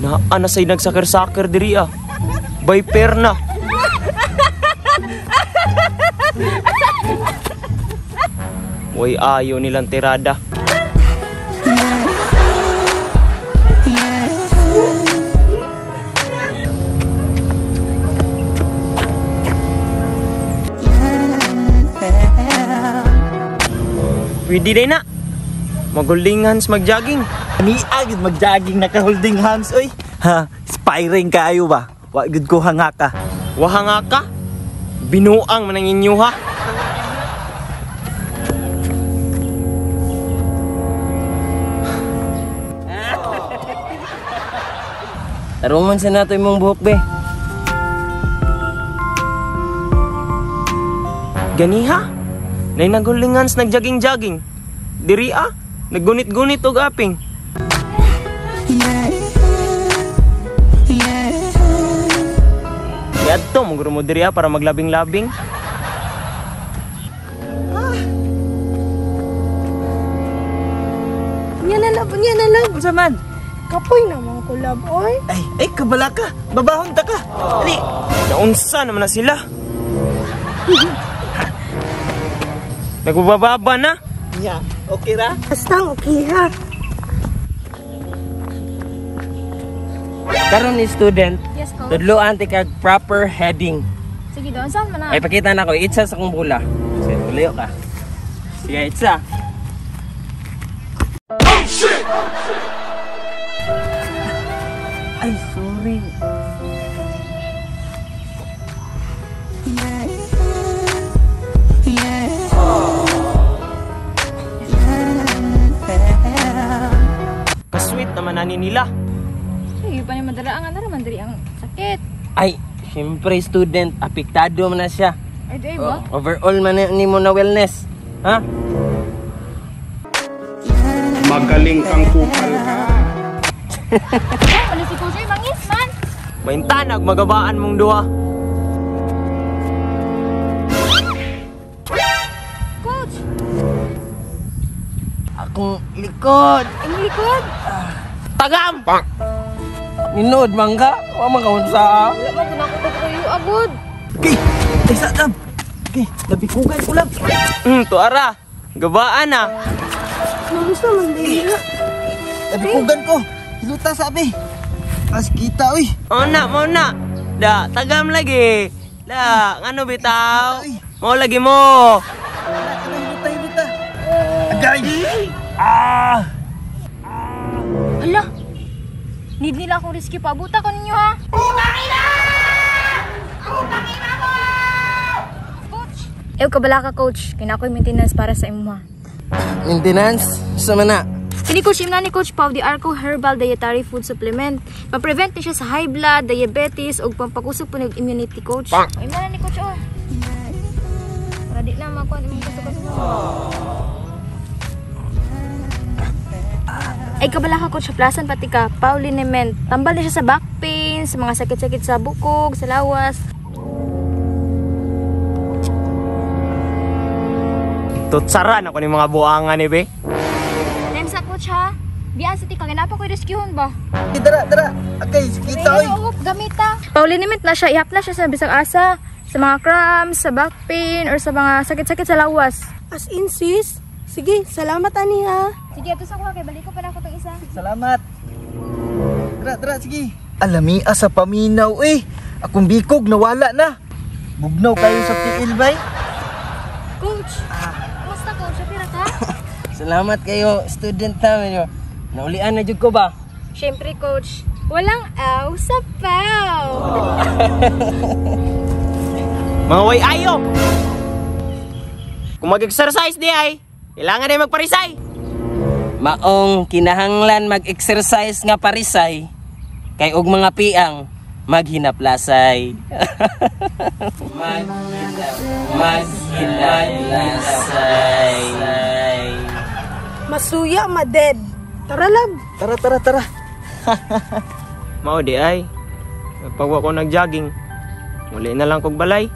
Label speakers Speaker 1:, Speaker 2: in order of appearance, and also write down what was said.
Speaker 1: Naa na say nagsakir-sakir diri ah. Viper na. Way ayo nilang tirada. Pwede din na. Mag-holding hands, mag-jogging.
Speaker 2: Ni agad mag-jogging naka-holding hands, oy. Ha, inspiring kaayo ba? Wa gud ko hanga ka.
Speaker 1: Wahanga ka? Binuang man ang inyo ha?
Speaker 3: Taruman sa nato imong buhok be.
Speaker 1: Ganiha? Nay nag-holding hands, nag-jogging-jogging. Diri ah, naggunit-gunit og aping. Yadto, maguro mo diri ah para maglabing-labing.
Speaker 4: Nya na lab.
Speaker 2: Unsa man?
Speaker 4: Kapoy naman ko lab, oy.
Speaker 2: Ay, kabala ka. Babahon ta ka. Dali.
Speaker 1: Naunsa naman na sila? Nagbababa na?
Speaker 2: Nya, okay ra?
Speaker 4: Basta okay ha.
Speaker 3: Karon ni student,
Speaker 4: Yes, coach.
Speaker 3: tudloan ti kag proper heading.
Speaker 4: Sige doon, saan man na?
Speaker 3: Ay pakita na ko itsa sa kong bula. Sige, tuloy ka. Sige, itsa. Ay, sorry.
Speaker 1: Kasweet naman na nila.
Speaker 4: Sige pa ni madala ang naman diri ang sakit.
Speaker 3: Ay, syempre student, apektado man na siya.
Speaker 4: Ay di ba?
Speaker 3: Overall man ni mo na wellness. Ha?
Speaker 5: Magaling kang kupal ka.
Speaker 4: Ano si coach ay mangis man?
Speaker 1: Maintanag magabaan mong duha.
Speaker 4: Coach,
Speaker 3: Akong likod.
Speaker 4: ang likod.
Speaker 1: Tagam!
Speaker 3: Ninood man ka? Wa man ka unsa.
Speaker 4: Wala man ko nakutot ko yung agod.
Speaker 2: Okay, ay sa dam. Okay, nabikugan ko lang.
Speaker 1: Tuara. Gabaan na.
Speaker 4: Nagusto man diri na.
Speaker 2: Nabikugan ko. Hiluta sabi. As kita, oy.
Speaker 1: Muna. Da, tagam lagi. Da, ngano bitaw?
Speaker 2: Ay.
Speaker 1: Mo lagi mo.
Speaker 2: Hiluta. Agay. Ah!
Speaker 4: Hala. Need nila akong rescue pa. Buta ko ninyo ha. Coach. Ew, kabala ka coach. Kinakoy maintenance para sa imo ha.
Speaker 3: Maintenance? Sa mana?
Speaker 4: Kini coach imna ni Coach Pau di Arco Herbal Dietary Food Supplement. Pa-prevent ni siya sa high blood, diabetes ug pampakusog po ng immunity coach. Ay imna ni coach oh. Para di na makuha imong gusto. Ay kabala ka coach, plasan pati ka, Paulinement. Tambal na siya sa back pain, sa mga sakit-sakit sa bukog, sa lawas.
Speaker 1: Tutsaran ako ni mga buangan ni be.
Speaker 4: Nem sa coach ha. Biyan sa tika, ginapa ko i-rescueon ba?
Speaker 2: Dara. Okay, kita, oy.
Speaker 4: Gamita. Pauliniment na siya, ihap na siya sa bisag asa, sa mga cramps, sa back pain, or sa mga sakit-sakit sa lawas.
Speaker 6: As in, sis. Sige, salamat ani ha.
Speaker 4: Sige, ito sa kuha, kay balik ko pa na ako itong isa.
Speaker 2: Salamat. Dara, sige. Alami sa paminaw, eh. Akong bikog, nawala na. Bugnaw kayo sa tiil, bay.
Speaker 4: Coach! Kumusta coach? Sapira ka?
Speaker 3: Salamat kayo, student namin. Naulian na jud ko ba?
Speaker 4: Siyempre coach, walang aw sa paw.
Speaker 1: Mga way ayo. Kung mag-exercise di ay, kailangan din magparisay.
Speaker 3: Maong kinahanglan mag-exercise nga parisay kay og mga piang maghinaplasay. Maghinaplasay.
Speaker 6: Masuya, maded. Tara lab.
Speaker 2: Tara.
Speaker 1: Mao di ay. Pag ako nag-jogging, muli na lang kog balay.